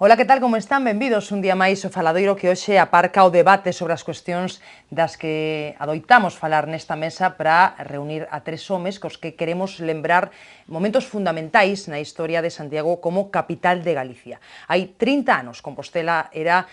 Ola, que tal, como están? Benvidos un día máis ao Faladoiro, que hoxe aparca o debate sobre as cuestións das que adoitamos falar nesta mesa para reunir a tres homes cos que queremos lembrar momentos fundamentais na historia de Santiago como capital de Galicia. Hai 30 anos, Compostela era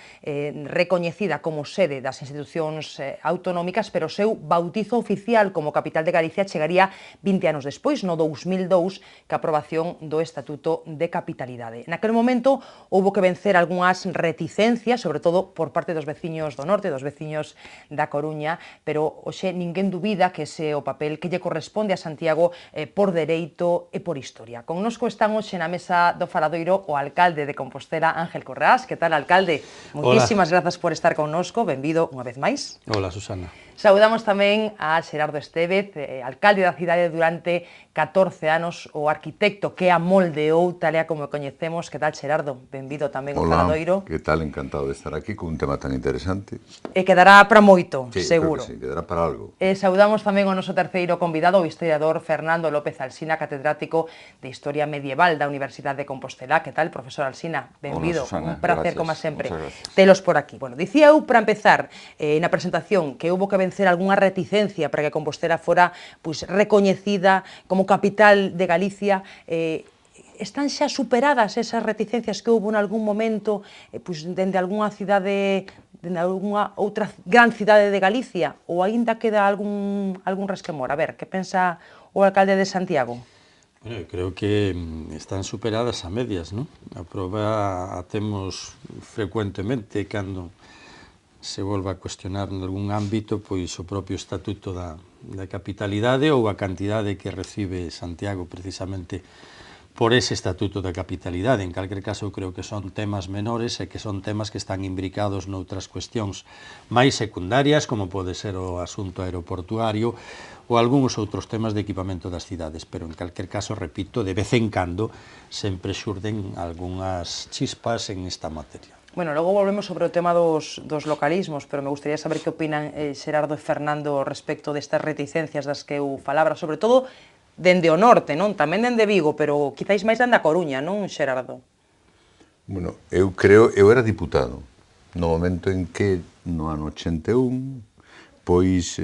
recoñecida como sede das institucións autonómicas, pero o seu bautizo oficial como capital de Galicia chegaría 20 anos despois, no 2002, ca aprobación do Estatuto de Capitalidade. Naquele momento, houbo que vencer algunhas reticencias, sobre todo por parte dos veciños do norte, dos veciños da Coruña, pero hoxe ninguén dubida que ese é o papel que lle corresponde a Santiago por dereito e por historia. Connosco están hoxe na mesa do Faladoiro o alcalde de Compostela, Ángel Corrás. Que tal, alcalde? Moitísimas grazas por estar connosco, benvido unha vez máis. Hola, Susana. Saudamos tamén a Xerardo Estévez, alcalde da cidade durante 14 anos, o arquitecto que a moldeou, tal e como coñecemos. Que tal, Xerardo? Benvido tamén ao Faladoiro. Que tal, encantado de estar aquí con un tema tan interesante. E quedará para moito, sí, seguro. Sí, quedará para algo. Saudamos tamén ao noso terceiro convidado, o historiador Fernando López Alsina, catedrático de Historia Medieval da Universidade de Compostela. Que tal, profesor Alsina? Benvido. Hola, Susana. Un placer, gracias. como sempre, telos por aquí. Bueno, dicía eu, para empezar, na presentación, que houbo que vencer algunha reticencia para que Compostela fora recoñecida como capital de Galicia. Están xa superadas esas reticencias que houbo en algún momento dende algunha cidade, dende algunha outra gran cidade de Galicia, ou aínda queda algún resquemor? A ver, que pensa o alcalde de Santiago? Bueno, creo que están superadas a medias, ¿no? A proba a temos frecuentemente cando se volva a cuestionar en algún ámbito pois o propio estatuto da capitalidade ou a cantidade que recibe Santiago precisamente por ese estatuto da capitalidade. En calquer caso, eu creo que son temas menores e que son temas que están imbricados noutras cuestións máis secundarias, como pode ser o asunto aeroportuario ou algúns outros temas de equipamento das cidades, pero en calquer caso, repito, de vez en cando sempre xurden algunhas chispas en esta materia. Bueno, logo volvemos sobre o tema dos localismos, pero me gustaría saber que opinan Xerardo e Fernando respecto destas reticencias das que eu falabra, sobre todo dende o norte, non? Tamén dende Vigo, pero quizáis máis dende a Coruña, non, Xerardo? Bueno, eu era diputado no momento en que no ano 81 pois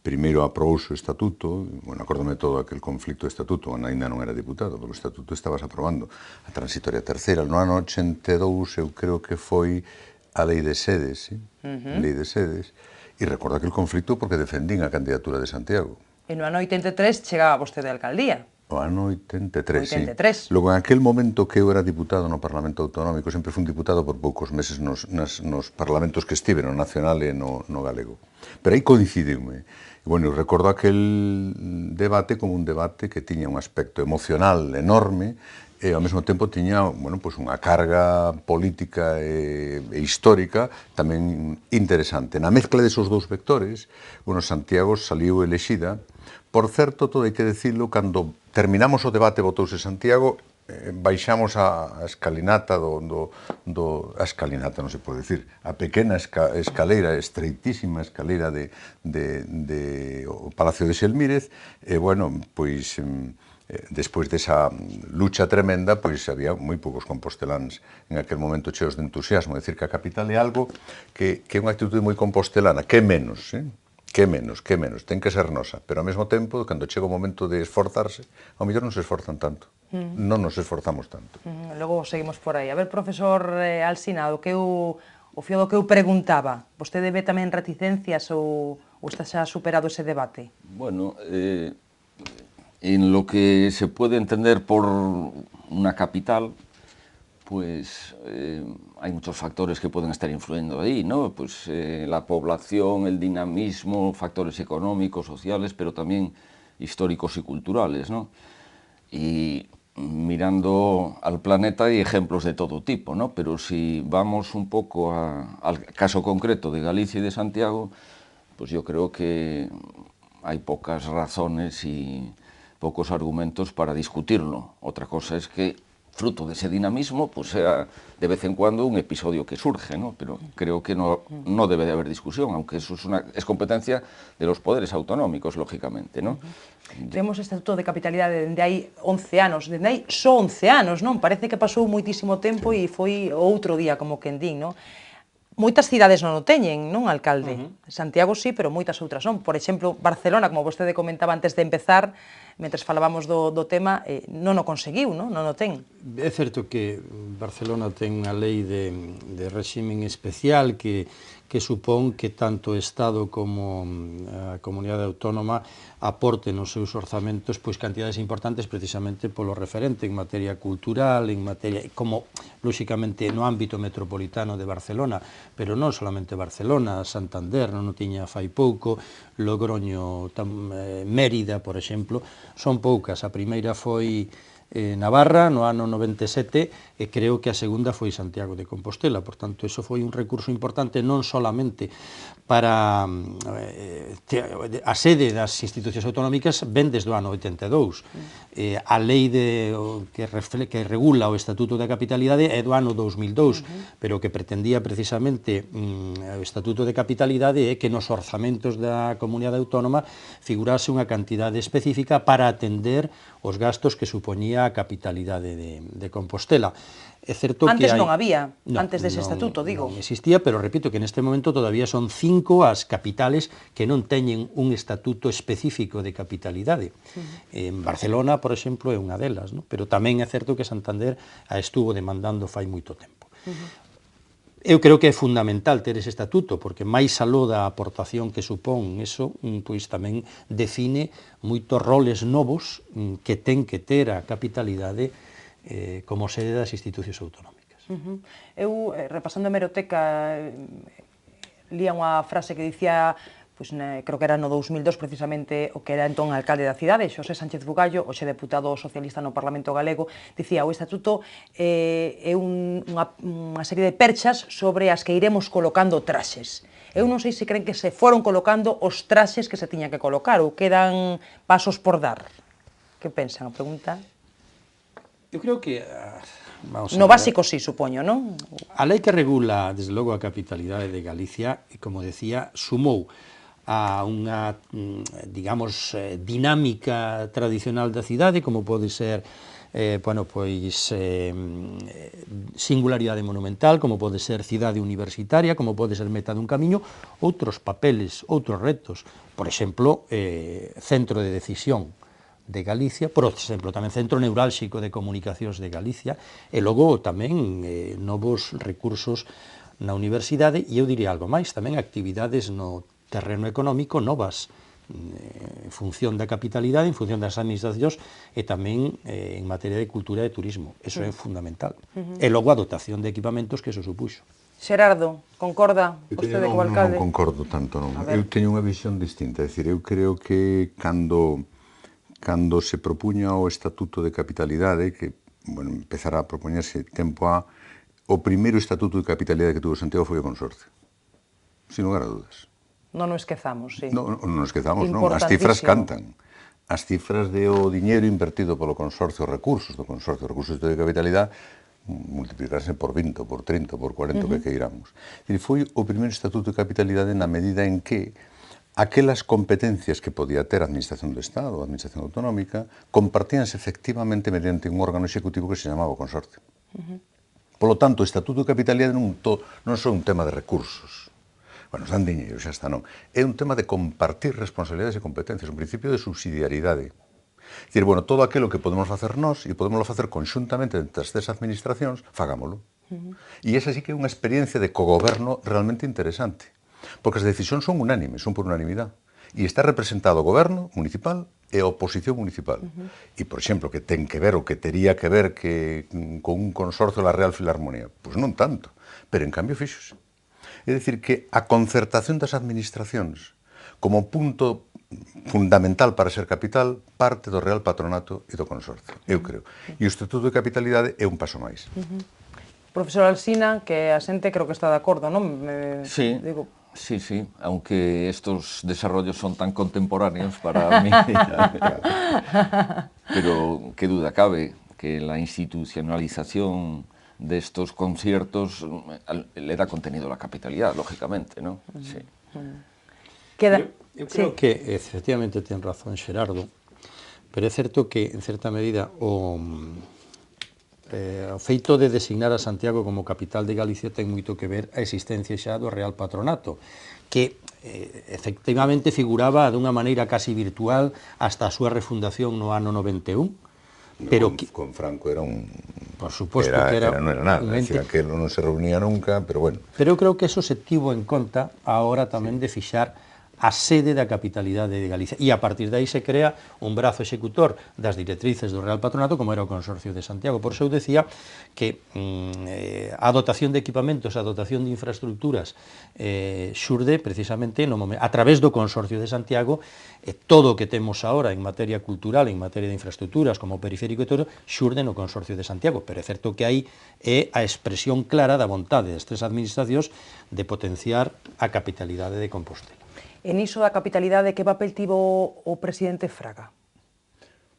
primeiro aprobouse o estatuto. Bueno, acórdome todo aquel conflicto do estatuto, ainda non era diputado, porque o estatuto estabas aprobando a transitoria terceira. No ano 82 eu creo que foi a lei de sedes, ¿sí? Lei de sedes, e recordo aquel conflicto porque defendín a candidatura de Santiago. E no ano 83 chegaba vostede á alcaldía. O ano 83, sí. Logo, en aquel momento que eu era diputado no Parlamento Autonómico, sempre fui un diputado por poucos meses nos parlamentos que estive, no nacional e no galego. Pero aí coincidiume. E, bueno, eu recordo aquel debate como un debate que tiña un aspecto emocional enorme e ao mesmo tempo tiña, bueno, pois unha carga política e histórica tamén interesante. Na mezcla desos dous vectores, bueno, Santiago saliu elexida. Por certo, todo hai que decirlo, cando terminamos o debate votouse Santiago, baixamos a escalinata a escalinata non se pode decir, a pequena escaleira, estreitísima escaleira o Palacio de Xelmírez, e, bueno, pois despois desa lucha tremenda, pois había moi poucos composteláns en aquel momento cheos de entusiasmo. É dicir, que a capital é algo que é unha actitude moi compostelana, que menos, que menos, ten que ser nosa, pero ao mesmo tempo, cando chega o momento de esforzarse, ao mellor non se esforzan tanto, non nos esforzamos tanto. Logo seguimos por aí. A ver, profesor Alsina, o fío do que eu preguntaba, vostede ve tamén reticencias ou está xa superado ese debate? Bueno, en lo que se puede entender por una capital, pues hay muchos factores que pueden estar influyendo ahí, ¿no? Pues la población, el dinamismo, factores económicos, sociales, pero también históricos y culturales, ¿no? Y mirando al planeta hay ejemplos de todo tipo, ¿no? Pero si vamos un poco al caso concreto de Galicia y de Santiago, pues yo creo que hay pocas razones y pocos argumentos para discutirlo. Otra cosa es que fruto de ese dinamismo, pues sea de vez en cuando un episodio que surge, ¿no? Pero creo que no debe de haber discusión, aunque eso es competencia de los poderes autonómicos, lógicamente, ¿no? Temos Estatuto de Capitalidade dende hai 11 anos, dende hai só 11 anos, non? Parece que pasou moitísimo tempo e foi outro día, como quen din, non? Moitas cidades non o teñen, non, alcalde? Santiago sí, pero moitas outras non. Por exemplo, Barcelona, como vostede comentaba antes de empezar, mentres falábamos do tema, non o conseguiu, non o ten. É certo que Barcelona ten unha lei de réximen especial que supón que tanto o Estado como a Comunidade Autónoma aporten nos seus orzamentos pois cantidades importantes precisamente polo referente en materia cultural, en materia, como lóxicamente no ámbito metropolitano de Barcelona, pero non solamente Barcelona, Santander non o tiña fai pouco, Logroño, Mérida, por exemplo, son poucas. A primeira foi Navarra no ano 97 e creo que a segunda foi Santiago de Compostela, por tanto, eso foi un recurso importante non solamente para a sede das institucións autonómicas ven desde o ano 82. A lei que regula o Estatuto da Capitalidade é do ano 2002, pero que pretendía precisamente o Estatuto de Capitalidade é que nos orzamentos da Comunidade Autónoma figurase unha cantidade específica para atender os gastos que supoñía a capitalidade de Compostela. É certo antes que non había, antes dese estatuto, digo. Non existía, pero repito que neste momento todavía son 5 as capitales que non teñen un estatuto específico de capitalidade. En Barcelona, por exemplo, é unha delas, non? Pero tamén é certo que Santander a estuvo demandando fai moito tempo. Eu creo que é fundamental ter ese estatuto, porque máis aló da aportación que supón eso, pois tamén define moitos roles novos que ten que ter a capitalidade como sede das institucións autonómicas. Eu, repasando a hemeroteca, lía unha frase que dicía, pois, creo que era no 2002 precisamente o que era entón alcalde da cidade, Xosé Sánchez Bugallo, hoxe deputado socialista no Parlamento Galego, dicía o estatuto é unha serie de perchas sobre as que iremos colocando traxes. Eu non sei se creen que se foron colocando os traxes que se tiñan que colocar ou quedan pasos por dar. Que pensan? A pregunta... Eu creo que... No básico sí, supoño, non? A lei que regula, desde logo, a capitalidade de Galicia, como decía, sumou a unha, digamos, dinámica tradicional da cidade, como pode ser, singularidade monumental, como pode ser cidade universitaria, como pode ser meta dun camiño, outros papeles, outros retos, por exemplo, centro de decisión de Galicia, por exemplo, tamén Centro Neurálxico de Comunicacións de Galicia, e logo tamén novos recursos na universidade, e eu diría algo máis, tamén actividades no terreno económico novas, en función da capitalidade, en función das administracións, e tamén en materia de cultura e turismo. Eso é fundamental. E logo a dotación de equipamentos que eso supuxo. Xerardo, concorda vostede co alcalde? Non concordo tanto, non. Eu teño unha visión distinta, é dicir, eu creo que cando se propuña o Estatuto de Capitalidade, que, bueno, empezará a propoñerse tempo o primeiro Estatuto de Capitalidade que tuvo Santiago foi o Consorcio. Sin lugar a dudas. Non o esquezamos, sí. Non o esquezamos, non. As cifras cantan. As cifras de o diñeiro invertido polo Consorcio, os recursos do Consorcio, os recursos de capitalidade, multiplicarse por 20, por 30, por 40, que queiramos. Foi o primeiro Estatuto de Capitalidade na medida en que aquelas competencias que podía ter a Administración do Estado, a Administración Autonómica, compartíanse efectivamente mediante un órgano executivo que se chamaba o Consorcio. Polo tanto, o Estatuto de Capitalidade non só un tema de recursos. Bueno, dan diñeiro, xa está, non. É un tema de compartir responsabilidades e competencias, un principio de subsidiariedade. É dicir, bueno, todo aquilo que podemos facer nós e podemos facer conxuntamente entre as tres administracións, fagámolo. E esa sí que é unha experiencia de cogoberno realmente interesante. Porque as decisións son unánimes, son por unanimidade. E está representado o goberno municipal e a oposición municipal. E, por exemplo, que ten que ver ou que tería que ver con un consorcio da Real Filarmonía. Pois non tanto, pero en cambio fíxose. É dicir, que a concertación das administracións como punto fundamental para ser capital parte do Real Patronato e do Consorcio, eu creo. E o Estatuto de Capitalidade é un paso máis. Profesor Alsina, que a xente creo que está de acordo, non? Sí. Sí, aunque estos desarrollos son tan contemporáneos para mí, pero qué duda cabe que que la institucionalización de estos conciertos le da contenido a la capitalidad, lógicamente, ¿no? Sí. Queda... Eu creo que, efectivamente, ten razón Xerardo, pero é certo que, en certa medida, o feito de designar a Santiago como capital de Galicia ten moito que ver a existencia xa do Real Patronato, que efectivamente figuraba dunha maneira casi virtual hasta a súa refundación no ano 91, pero con Franco era un... Por suposto que era non era nada, un ente... decir, aquelo non se reunía nunca, pero bueno. Pero eu creo que eso se tivo en conta a hora tamén de fixar a sede da capitalidade de Galicia, e a partir de aí se crea un brazo executor das directrices do Real Patronato, como era o Consorcio de Santiago. Por eso eu decía que a dotación de equipamentos, a dotación de infraestructuras xurde precisamente a través do Consorcio de Santiago, todo o que temos agora en materia cultural, en materia de infraestructuras, como periférico e todo, xurde no Consorcio de Santiago, pero é certo que aí é a expresión clara da vontade das tres administracións de potenciar a capitalidade de Compostela. En iso da capitalidade, que papel tivo o presidente Fraga?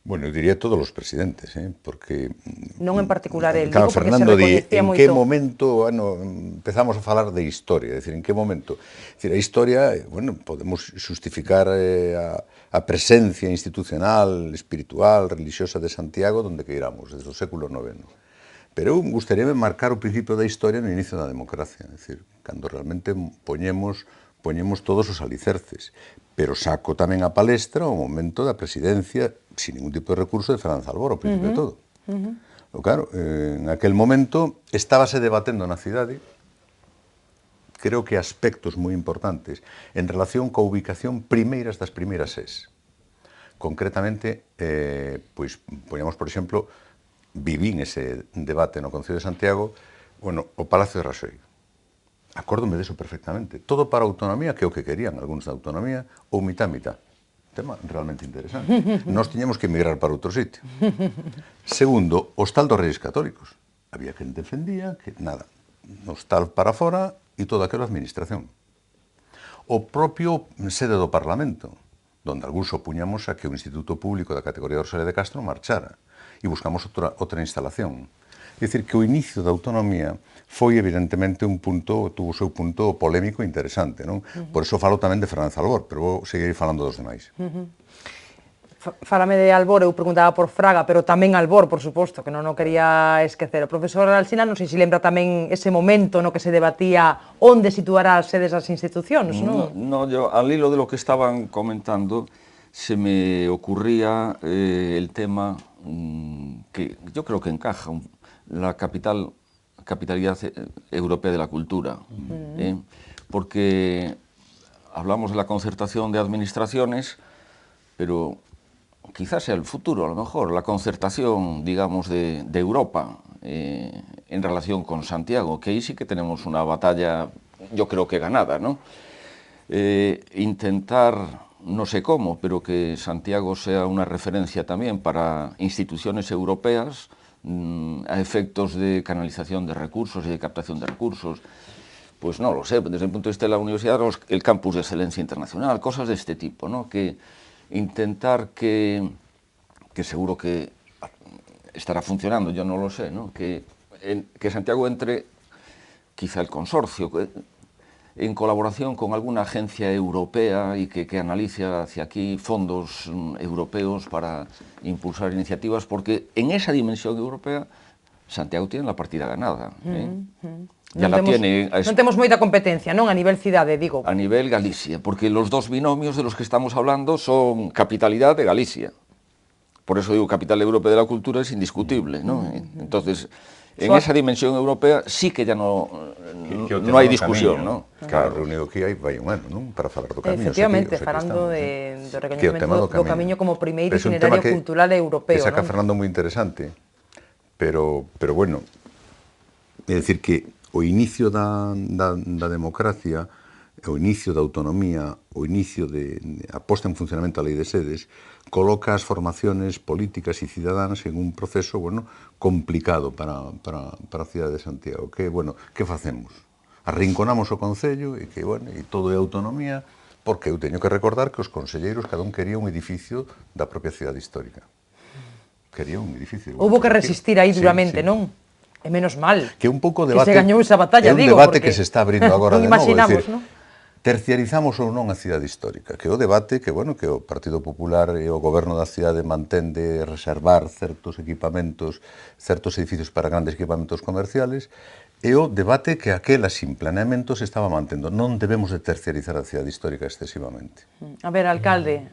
Bueno, eu diría todos os presidentes, porque... Non en particular el, claro, digo, porque Fernando se recoñecía en moito... que momento, bueno, empezamos a falar de historia, é dicir, en que momento? É dicir, a historia, bueno, podemos xustificar a presencia institucional, espiritual, religiosa de Santiago, donde queiramos, desde o século IX. Pero eu gustaríame marcar o principio da historia no inicio da democracia, é dicir, cando realmente poñemos todos os alicerces, pero saco tamén a palestra o momento da presidencia, sin ningún tipo de recurso, de Fernández Albor, ao principio de todo. Claro, en aquel momento estábase debatendo na cidade, creo que aspectos moi importantes en relación coa ubicación primeiras das primeiras SES. Concretamente, pois, poñamos, por exemplo, vivín ese debate no Concello de Santiago, bueno, o Palacio de Raxoi. Acórdome deso perfectamente. Todo para a autonomía, que é o que querían algúns da autonomía, ou mitad. Tema realmente interesante. Nós tiñamos que emigrar para outro sitio. Segundo, hostal dos Reis Católicos. Había quen defendía que, nada, hostal para fora e toda aquela administración. O propio sede do Parlamento, donde algúns opuñamos a que o Instituto Público da categoría de Orsalía de Castro marchara e buscamos outra instalación. É dicir, que o inicio da autonomía foi evidentemente tuvo o seu punto polémico e interesante, non? Por iso falo tamén de Fernández Albor, pero vou seguir falando dos demais. Fálame de Albor, eu preguntaba por Fraga, pero tamén Albor, por suposto, que non o quería esquecer. O profesor Alsina, non sei se lembra tamén ese momento no que se debatía onde situar as sedes das institucións, non? No, yo, al hilo de lo que estaban comentando, se me ocurría el tema que yo creo que encaja, la capitalidad europea de la cultura, porque hablamos de la concertación de administraciones, pero quizás sea el futuro, a lo mejor, la concertación, digamos, de Europa en relación con Santiago, que ahí sí que tenemos una batalla, yo creo que ganada, ¿no? Intentar, no sé cómo, pero que Santiago sea una referencia también para instituciones europeas, a efectos de canalización de recursos y de captación de recursos, pues no lo sé, desde el punto de vista de la universidad, el campus de excelencia internacional, cosas de este tipo, ¿no? Que intentar que seguro que estará funcionando, yo no lo sé, ¿no? Que Santiago entre, quizá el consorcio, en colaboración con alguna agencia europea y que analice hacia aquí fondos europeos para impulsar iniciativas, porque en esa dimensión europea Santiago tiene la partida ganada. Ya la tiene. Non temos moita competencia, non? A nivel cidade, digo. A nivel Galicia, porque los dos binomios de los que estamos hablando son capitalidad de Galicia. Por eso digo, capital europea de la cultura es indiscutible, ¿no? Entonces, en esa dimensión europea sí que ya no hai discusión, ¿no? Claro, reunido aquí vai un ano, non? Para falar do camiño. Efectivamente, falando do recoñecemento do camiño como primeiro itinerario cultural europeo. Que saca Fernando moi interesante, pero bueno, é dicir que o inicio da democracia, o inicio da autonomía, o inicio a posta en funcionamento da lei de sedes, coloca as formaciones políticas e cidadáns en un proceso, bueno, complicado para a cidade de Santiago. Que, bueno, que facemos? Arrinconamos o Concello e que, bueno, e todo é autonomía, porque eu teño que recordar que os conselleiros cada un quería un edificio da propia cidade histórica. quería un edificio. Houbo que resistir aí duramente, sí. non? E menos mal. Que un pouco que debate, se gañou esa batalla, é un digo, debate porque que se está abrindo agora non de novo, é imaginamos, dicir, non? terciarizamos ou non a cidade histórica, que é o debate que, bueno, que o Partido Popular e o goberno da cidade mantén de reservar certos equipamentos, certos edificios para grandes equipamentos comerciales, e o debate que aquela sin planeamento se estaba mantendo. Non debemos de terciarizar a cidade histórica excesivamente. A ver, alcalde.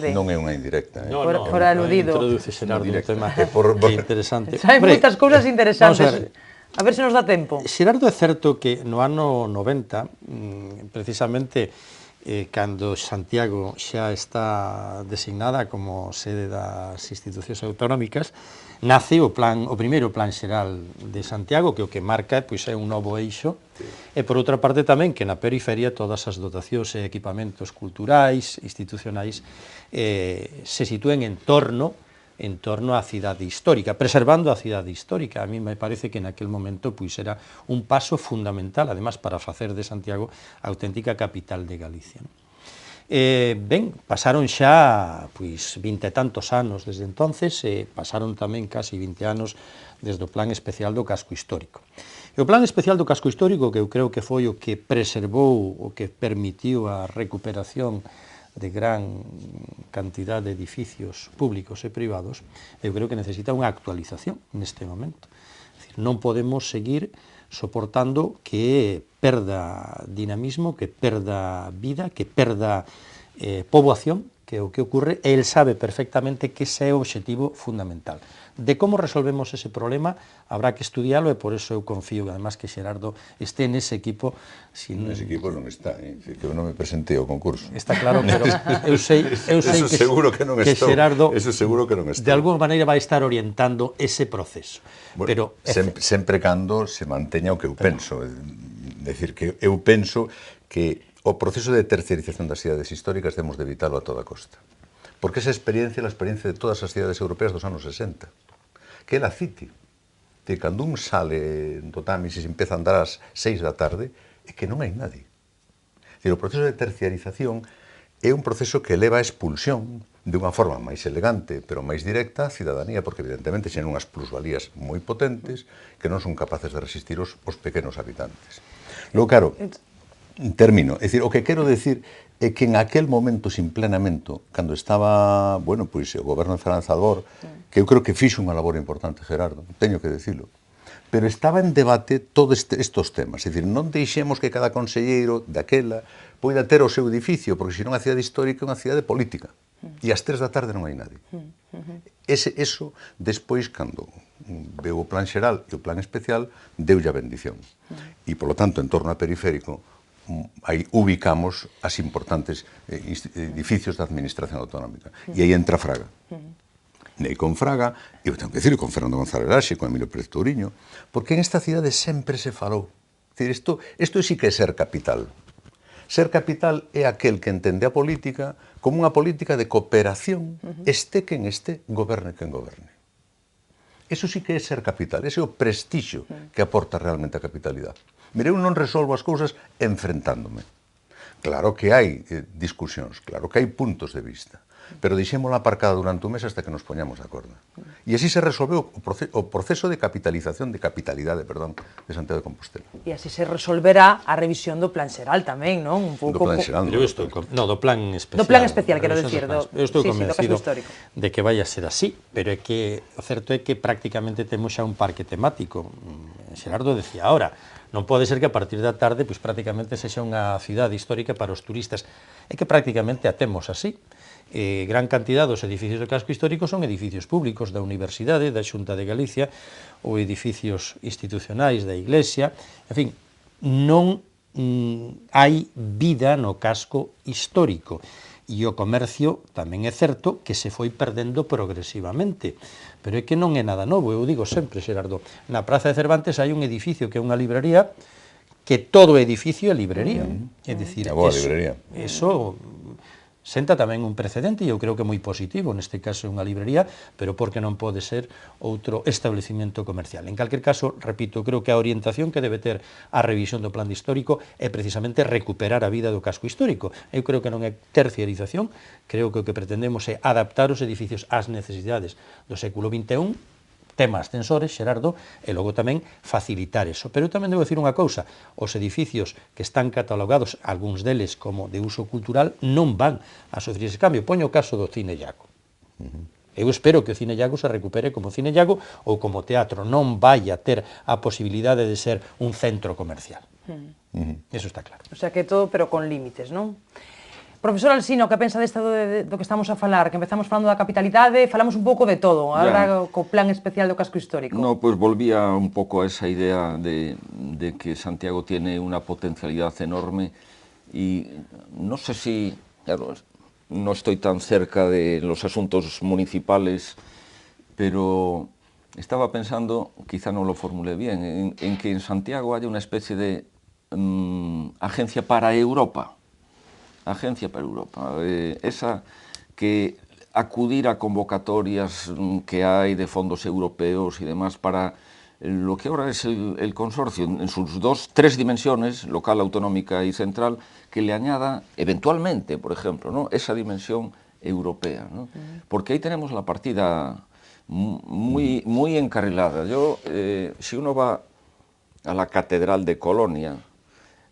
Non é unha indirecta. Fora eludido. Introduce Xerardo un tema que Por- é interesante. Hai Hombre, moitas cousas interesantes. vamos A ver se nos dá tempo. Xerardo, é certo que no ano 90, precisamente, cando Santiago xa está designada como sede das institucións autonómicas, nace o primeiro plan xeral de Santiago, que o que marca pois, é un novo eixo, e por outra parte tamén que na periferia todas as dotacións e equipamentos culturais, institucionais, se sitúen en torno á cidade histórica, preservando a cidade histórica. A mí me parece que naquel momento pois era un paso fundamental, además, para facer de Santiago a auténtica capital de Galicia. Ben, pasaron xa pois 20 e tantos anos desde entonces, e pasaron tamén casi 20 anos desde o Plan Especial do Casco Histórico. E o Plan Especial do Casco Histórico, que eu creo que foi o que preservou, o que permitiu a recuperación de gran cantidad de edificios públicos e privados, eu creo que necesita unha actualización neste momento. É dicir, non podemos seguir soportando que perda dinamismo, que perda vida, que perda poboación, que é o que ocorre, e el sabe perfectamente que ese é o obxectivo fundamental. De como resolvemos ese problema habrá que estudialo, e por eso eu confío, además, que Xerardo este nese equipo. Nese equipo non está, que eu non me presentei ao concurso. Está claro, pero eu sei eso que, seguro que non estou. Xerardo Eso seguro que non estou. de alguma maneira vai estar orientando ese proceso. Bueno, pero sempre cando se manteña o que eu penso. É dicir, que eu penso que o proceso de terciarización das cidades históricas temos de evitalo a toda costa. Porque esa experiencia é a experiencia de todas as cidades europeas dos anos 60, que é la City. Que cando un sale do Tamis e se empeza a andar ás 6 da tarde, é que non hai nadie. O proceso de terciarización é un proceso que leva a expulsión de unha forma máis elegante, pero máis directa, a cidadanía, porque evidentemente xeran unhas plusvalías moi potentes que non son capaces de resistir os pequenos habitantes. Logo, claro, termino. É dicir, o que quero decir é que en aquel momento sin planeamento, cando estaba, bueno, pois o goberno de Fernández Albor, que eu creo que fixo unha labor importante, Gerardo, teño que decirlo, pero estaba en debate todos estes temas. É dicir, non deixemos que cada conselleiro daquela poida ter o seu edificio, porque senón a cidade histórica é unha cidade política. E ás 3 da tarde non hai nadie. Eso, despois, cando veu o plan xeral e o plan especial, deulle a bendición. E, polo tanto, en torno a periférico, aí ubicamos as importantes edificios da administración autonómica. E aí entra Fraga. E con Fraga, eu tengo que decir, con Fernando González Laxe, con Emilio Pérez Touriño, porque en esta cidade sempre se falou. Isto sí que é ser capital. Ser capital é aquel que entende a política como unha política de cooperación, este quen este, goberne quen goberne. Eso sí que é ser capital, ese é o prestixio que aporta realmente a capitalidade. Mire, eu non resolvo as cousas enfrentándome. Claro que hai discusións, claro que hai puntos de vista, pero deixémola aparcada durante un mes hasta que nos poñamos de acordo. E así se resolveu o proceso de capitalización, de capitalidade, perdón, de Santiago de Compostela. E así se resolverá a revisión do plan xeral tamén, non? Un pouco Do plan xeral, eu estou do plan especial. Do plan especial, quero decir, eu estou convencido histórico, de que vai a ser así, pero é que o certo é que prácticamente temos xa un parque temático. Xerardo decía ahora, non pode ser que a partir da tarde pois prácticamente sexa unha cidade histórica para os turistas. É que prácticamente a temos así. Gran cantidad dos edificios do casco histórico son edificios públicos da Universidade, da Xunta de Galicia, ou edificios institucionais da Iglesia. En fin, non hai vida no casco histórico. E o comercio tamén é certo que se foi perdendo progresivamente. Pero é que non é nada novo, eu digo sempre, Xerardo, na Praza de Cervantes hai un edificio que é unha librería, que todo edificio é librería. É dicir, boa librería. Eso Senta tamén un precedente, e eu creo que moi positivo, neste caso é unha librería, pero porque non pode ser outro establecimiento comercial. En calquer caso, repito, creo que a orientación que debe ter a revisión do plan histórico é precisamente recuperar a vida do casco histórico. Eu creo que non é terciarización, creo que o que pretendemos é adaptar os edificios ás necesidades do século XXI, temas ascensores, Xerardo, e logo tamén facilitar eso. Pero eu tamén debo dicir unha cousa, os edificios que están catalogados, algúns deles como de uso cultural, non van a sofrer ese cambio. Poño o caso do Cine Llago. Eu espero que o Cine Llago se recupere como Cine Llago ou como teatro, non vai a ter a posibilidade de ser un centro comercial. Eso está claro. O sea que todo, pero con límites, non? Profesor Alsino, que pensa deste do que estamos a falar? Que empezamos falando da capitalidade, falamos un pouco de todo, agora co plan especial do casco histórico. No, pues volvía un poco a esa idea de que Santiago tiene una potencialidad enorme y no sé si, claro, no estoy tan cerca de los asuntos municipales, pero estaba pensando, quizá no lo formulé bien, en que en Santiago haya una especie de agencia para Europa. Agencia para Europa, esa que acudir a convocatorias que hay de fondos europeos y demás para lo que ahora es el consorcio en sus tres dimensiones, local, autonómica y central, que le añada eventualmente, por ejemplo, ¿no?, esa dimensión europea, ¿no? Porque ahí tenemos la partida muy encarrilada. Si uno va a la Catedral de Colonia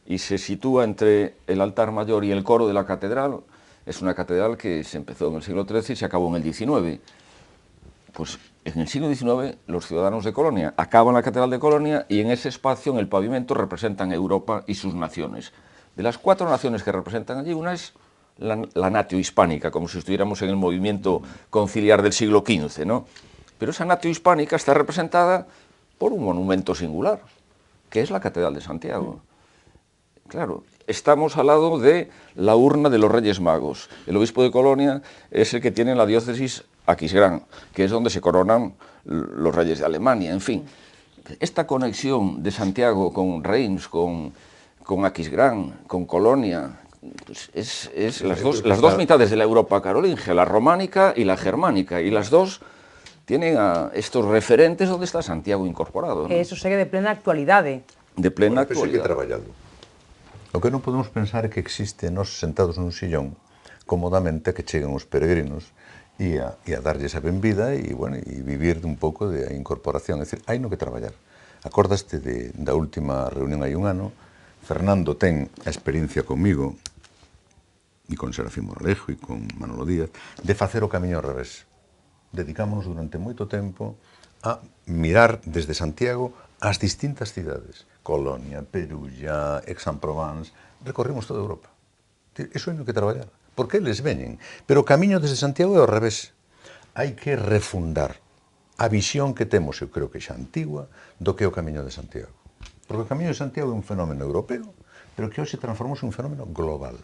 y se sitúa entre el altar mayor y el coro de la catedral, es una catedral que se empezó en el siglo XIII y se acabó en el XIX. Pues en el siglo XIX los ciudadanos de Colonia acaban la catedral de Colonia y en ese espacio, en el pavimento, representan Europa y sus naciones. De las 4 naciones que representan allí, una es la natio hispánica, como si estuviéramos en el movimiento conciliar del siglo XV, ¿no? Pero esa natio hispánica está representada por un monumento singular, que es la Catedral de Santiago. Claro, estamos al lado de la urna de los Reyes Magos. El obispo de Colonia es el que tiene la diócesis Aquisgrán, que es donde se coronan los reyes de Alemania, en fin. Esta conexión de Santiago con Reims, con Aquisgrán, con Colonia, pues es las dos mitades de la Europa carolingia, la románica y la germánica, y las dos tienen a estos referentes donde está Santiago incorporado, ¿no? Eso segue de plena actualidade. De plena Pero actualidad. hai que traballalo. O que non podemos pensar é que existe nós sentados nun sillón cómodamente que cheguen os peregrinos e a darlles a benvida e, bueno, e vivir un pouco de incorporación. É dicir, hai no que traballar. Acordaste da última reunión hai un ano, Fernando ten a experiencia comigo e con Serafín Moralejo e con Manolo Díaz de facer o camiño ao revés. Dedicámonos durante moito tempo a mirar desde Santiago as distintas cidades. Colonia, Perugia, Aix-en-Provence, recorrimos toda Europa. Iso hai no que traballar, porque eles veñen. Pero o camiño desde Santiago é ao revés. Hai que refundar a visión que temos, eu creo que xa antigua, do que é o camiño de Santiago. Porque o camiño de Santiago é un fenómeno europeo, pero que hoxe transformouse en un fenómeno global.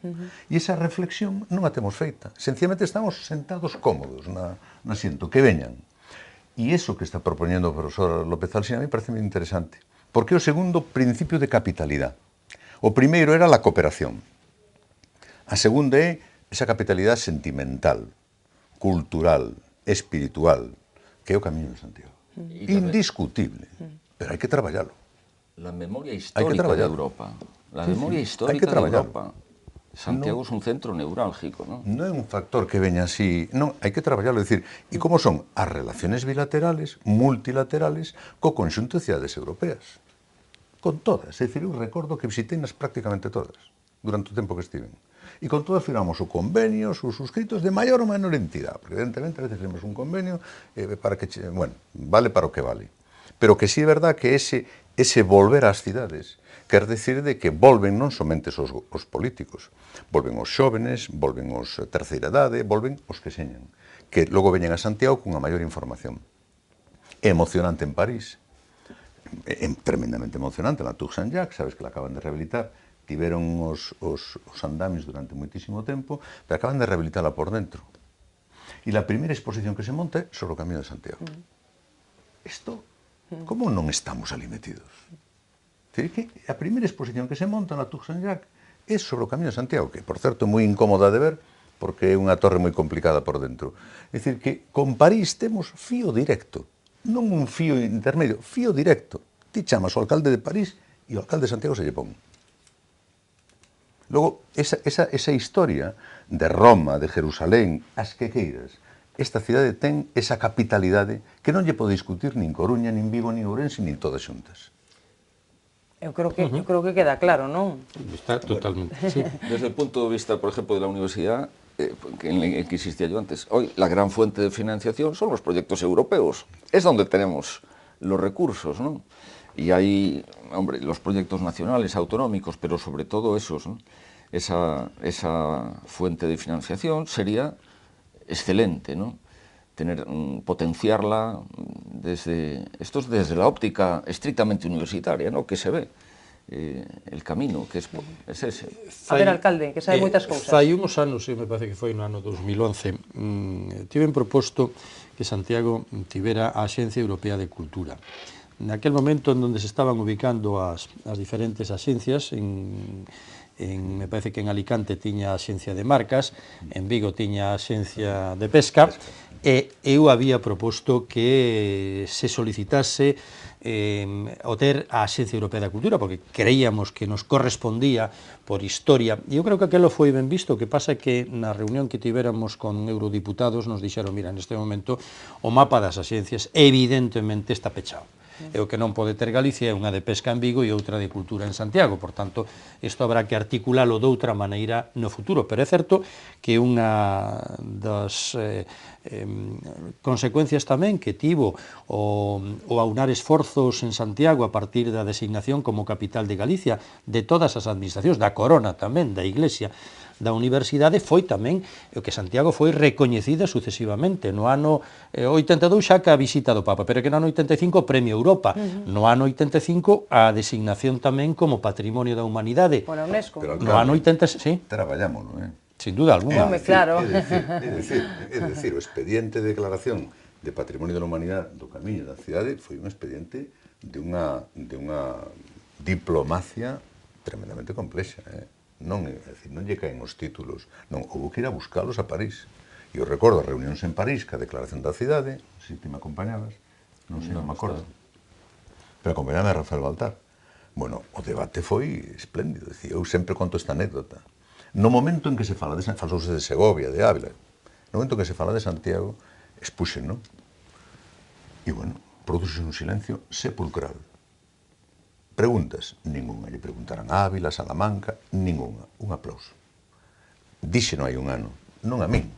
E esa reflexión non a temos feita. Sencillamente estamos sentados cómodos na asiento, que veñan. E iso que está propoñendo o profesor López Alsina a mí parece moi interesante. Porque é o segundo principio de capitalidade. O primeiro era a cooperación. A segunda é esa capitalidade sentimental, cultural, espiritual, que é o camiño de Santiago. Indiscutible, pero hai que traballalo. La memoria histórica de Europa. La memoria histórica de Europa. Santiago es un centro neurálgico, ¿no? Non é un factor que veña así, non, hai que traballarlo, é dicir, e como son as relaciones bilaterales, multilaterales, co conxunto de cidades europeas. Con todas, é dicir, eu recordo que visiteinas prácticamente todas, durante o tempo que estiven. E con todas firmamos o convenio, os suscritos de maior ou menor entidade, porque evidentemente a veces firmamos un convenio para que, bueno, vale para o que vale. Pero que sí é verdad que ese volver ás cidades quer decir de que volven non somente os políticos, volven os xóvenes, volven os terceira idade, volven os que señan, que logo veñen a Santiago cunha maior información. É emocionante en París, é tremendamente emocionante na Tour Saint-Jacques, sabes que la acaban de rehabilitar, tiveron os andames durante moitísimo tempo, pero acaban de rehabilitarla por dentro. E a primeira exposición que se monta é sobre o Camiño de Santiago. Isto, como non estamos ali metidos? Que a primeira exposición que se monta na Tour Saint-Jacques é sobre o Camiño de Santiago, que, por certo, é moi incómoda de ver, porque é unha torre moi complicada por dentro. É dicir, que con París temos fío directo, non un fío intermedio, fío directo. Ti chamas o alcalde de París e o alcalde de Santiago se lle pon. Logo, esa historia de Roma, de Jerusalén, as que queiras, esta cidade ten esa capitalidade que non lle pode discutir nin Coruña, nin Vigo, nin Ourense, nin todas xuntas. Eu creo que queda claro, non? Está totalmente, sí. Desde el punto de vista, por ejemplo, de la universidad, en el que insistía yo antes, hoy la gran fuente de financiación son los proyectos europeos. Es donde tenemos los recursos, ¿no? Y hay, hombre, los proyectos nacionales, autonómicos, pero sobre todo esos, ¿no? Esa fuente de financiación sería excelente, ¿no? Potenciarla desde la óptica estrictamente universitaria, ¿no? Que se ve el camino, que es ese. A ver, alcalde, que sabe moitas cousas. Fai uns anos, me parece que foi no ano 2011, tiven proposto que Santiago tivera a Axencia Europea de Cultura. Naquel momento en donde se estaban ubicando as diferentes axencias, me parece que en Alicante tiña a Axencia de Marcas, en Vigo tiña a Axencia de Pesca, e eu había proposto que se solicitase o ter a Axencia Europea da Cultura, porque creíamos que nos correspondía por historia, e eu creo que aquelo foi ben visto. O que pasa é que na reunión que tivéramos con eurodiputados nos dixeron, mira, neste momento o mapa das axencias evidentemente está pechado. E o que non pode ter Galicia é unha de pesca en Vigo e outra de cultura en Santiago. Por tanto, isto habrá que articulalo de outra maneira no futuro. Pero é certo que unha das consecuencias tamén que tivo o aunar esforzos en Santiago a partir da designación como capital de Galicia de todas as administracións, da Corona tamén, da Iglesia, da Universidade, foi tamén o que Santiago foi recoñecida sucesivamente. No ano 82 xa que a visita do Papa, pero que no ano 85 o Premio Europa, no ano 85 a designación tamén como Patrimonio da Humanidade. Por a UNESCO. No ano 86, sí. Traballámoslo, Sin duda alguna. Home, claro. É dicir, o expediente de declaración de Patrimonio da Humanidade do Camiño da cidade foi un expediente de unha diplomacia tremendamente complexa, Non, é dicir, non lle caen os títulos, non, houve que ir a buscalos a París. E eu recordo as reunións en París, que a declaración da cidade, se ti me acompañabas, non sei, non me acordo. Pero acompañaba a Rafael Baltar. Bueno, o debate foi espléndido, dicir, eu sempre conto esta anécdota. No momento en que se fala falouse de Segovia, de Ávila, no momento en que se fala de Santiago, expuxen, non? E, bueno, produce un silencio sepulcral. Preguntas? Ninguna. Lle preguntaran a Ávila, Salamanca, ninguna. Un aplauso. Dixe non hai un ano. Non a min.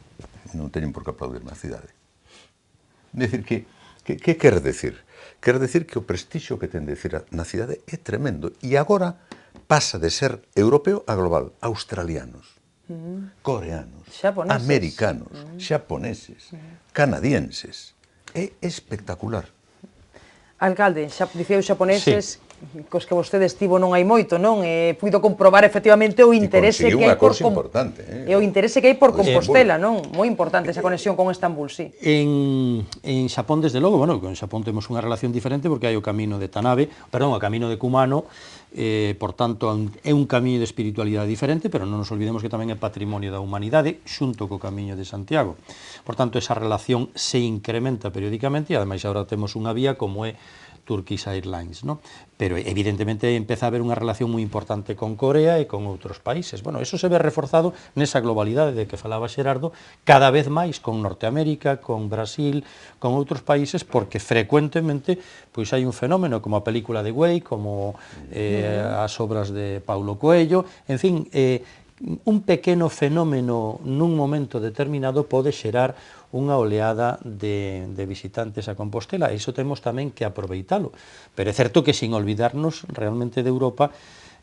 Non teñen por que aplaudirme a cidade. Decir que quer decir? Quer decir que o prestixio que ten de decir na cidade é tremendo. E agora pasa de ser europeo a global. Australianos, coreanos, xaponeses, americanos, xaponeses, canadienses. É espectacular. Alcalde, dicía os xaponeses, cos que vostede estivo non hai moito, non? Puido comprobar efectivamente o interese que hai por o interese que hai por Compostela, non? Moi importante esa conexión con Estambul, sí. En Xapón, desde logo, bueno, con Xapón temos unha relación diferente porque hai o camino de Tanabe, perdón, o camino de Kumano, por tanto, é un camiño de espiritualidade diferente, pero non nos olvidemos que tamén é patrimonio da humanidade, xunto co camiño de Santiago. Por tanto, esa relación se incrementa periódicamente e, ademais, agora temos unha vía como é Turkish Airlines, ¿no? Pero evidentemente empeza a haber unha relación moi importante con Corea e con outros países. Bueno, eso se ve reforzado nesa globalidade de que falaba Xerardo, cada vez máis con Norteamérica, con Brasil, con outros países, porque frecuentemente pois hai un fenómeno como a película de Güey, como as obras de Paulo Coelho, en fin, un pequeno fenómeno nun momento determinado pode xerar unha oleada de visitantes a Compostela, e iso temos tamén que aproveitalo. Pero é certo que sin olvidarnos realmente de Europa,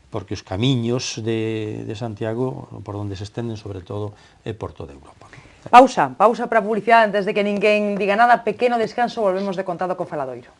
porque os camiños de Santiago, por onde se estenden, sobre todo, é por toda Europa. Pausa para publicidade antes de que ninguén diga nada, pequeno descanso, volvemos de contado co Faladoiro.